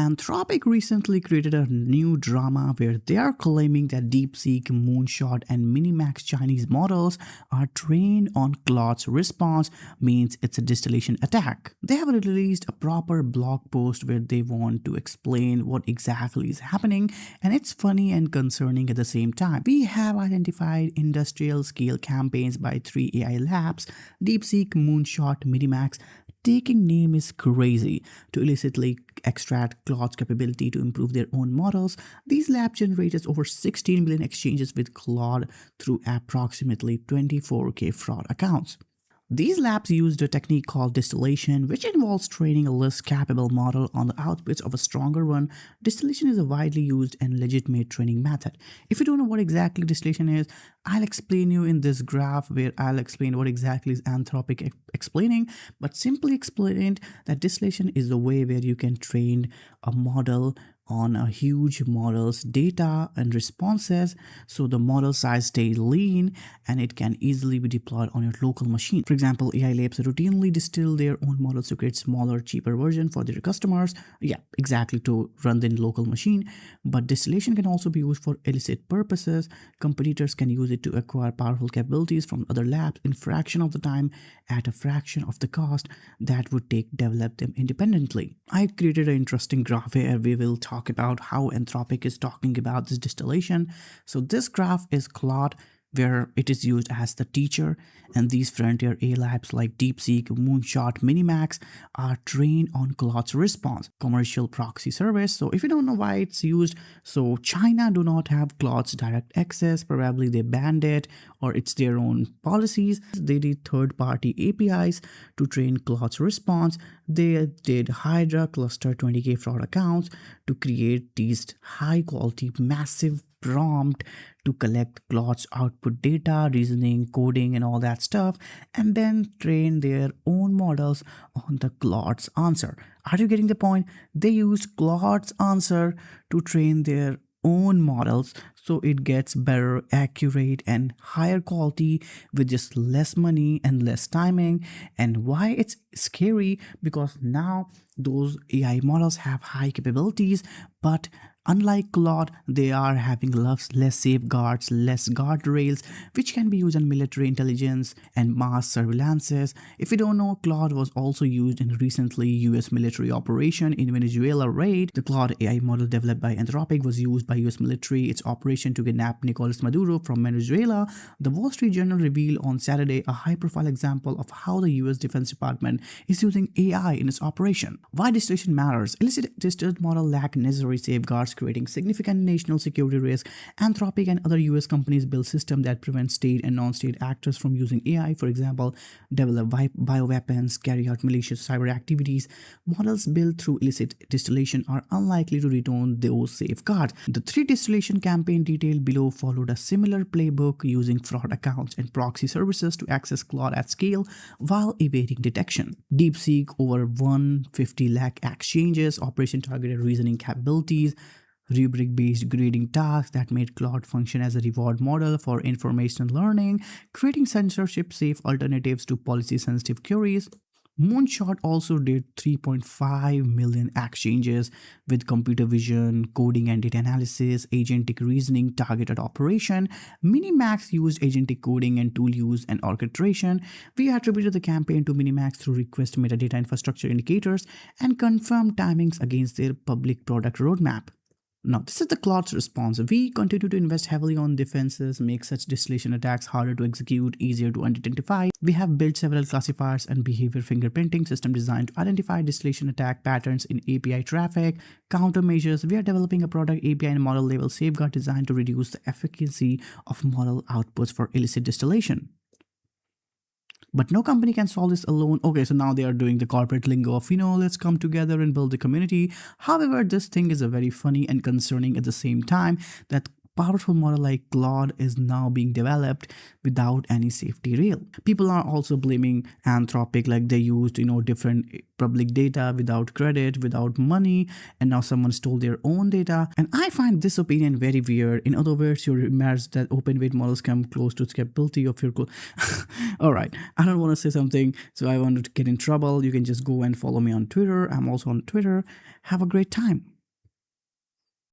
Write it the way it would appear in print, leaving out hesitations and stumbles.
Anthropic recently created a new drama where they are claiming that DeepSeek, Moonshot, and Minimax Chinese models are trained on Claude's response, means it's a distillation attack. They have released a proper blog post where they want to explain what exactly is happening, and it's funny and concerning at the same time. We have identified industrial scale campaigns by 3 AI labs: DeepSeek, Moonshot, Minimax. Taking name is crazy to illicitly extract Claude's capability to improve their own models. These labs generated over 16 million exchanges with Claude through approximately 24K fraud accounts. These labs used a technique called distillation, which involves training a less capable model on the outputs of a stronger one. Distillation is a widely used and legitimate training method. If you don't know what exactly distillation is, I'll explain you in this graph where I'll explain what exactly is Anthropic explaining, but simply explained that distillation is the way where you can train a model on a huge model's data and responses, so the model size stays lean and it can easily be deployed on your local machine. For example, AI labs routinely distill their own models to create smaller, cheaper version for their customers. Yeah, exactly, to run the local machine. But distillation can also be used for illicit purposes. Competitors can use it to acquire powerful capabilities from other labs in fraction of the time at a fraction of the cost that would take develop them independently. I created an interesting graph where we will talk about how Anthropic is talking about this distillation. So this graph is Claude, where it is used as the teacher, and these frontier AI labs like DeepSeek, Moonshot, Minimax are trained on Claude's response, commercial proxy service. So if you don't know why it's used, so China do not have Claude's direct access, probably they banned it or it's their own policies. They did third-party APIs to train Claude's response. They did Hydra cluster 20K fraud accounts to create these high-quality, massive prompt to collect Claude's output data, reasoning, coding, and all that stuff, and then train their own models on the Claude's answer. Are you getting the point? They used Claude's answer to train their own models, so it gets better, accurate, and higher quality with just less money and less timing. And why it's scary? Because now those AI models have high capabilities, but unlike Claude, they are having less safeguards, less guardrails, which can be used in military intelligence and mass surveillances. If you don't know, Claude was also used in recently US military operation in Venezuela raid. The Claude AI model developed by Anthropic was used by US military, its operation to kidnap Nicolas Maduro from Venezuela. The Wall Street Journal revealed on Saturday a high-profile example of how the US Defense Department is using AI in its operation. Why distillation matters? Illicit distilled model lack necessary safeguards, creating significant national security risk. Anthropic and other US companies build systems that prevent state and non-state actors from using AI, for example, develop bioweapons, carry out malicious cyber activities. Models built through illicit distillation are unlikely to return those safeguards. The 3 distillation campaign detailed below followed a similar playbook, using fraud accounts and proxy services to access Claude at scale while evading detection. DeepSeek over 150 lakh exchanges, operation targeted reasoning capabilities, rubric-based grading tasks that made Claude function as a reward model for informational learning, creating censorship-safe alternatives to policy-sensitive queries. Moonshot also did 3.5 million exchanges with computer vision, coding and data analysis, agentic reasoning, targeted operation. Minimax used agentic coding and tool use and orchestration. We attributed the campaign to Minimax through request metadata infrastructure indicators and confirmed timings against their public product roadmap. Now, this is the Claude's response. We continue to invest heavily on defenses, make such distillation attacks harder to execute, easier to identify. We have built several classifiers and behavior fingerprinting system designed to identify distillation attack patterns in API traffic, countermeasures. We are developing a product API and model level safeguard designed to reduce the efficacy of model outputs for illicit distillation. But no company can solve this alone. Okay, so now they are doing the corporate lingo of, let's come together and build the community. However, this thing is a very funny and concerning at the same time, that powerful model like Claude is now being developed without any safety rail. People are also blaming Anthropic, like they used, different public data without credit, without money, and now someone stole their own data. And I find this opinion very weird. In other words, you imagine that open weight models come close to scalability of your all right, I don't want to say something, so I wanted to get in trouble. You can just go and follow me on Twitter. I'm also on Twitter. Have a great time.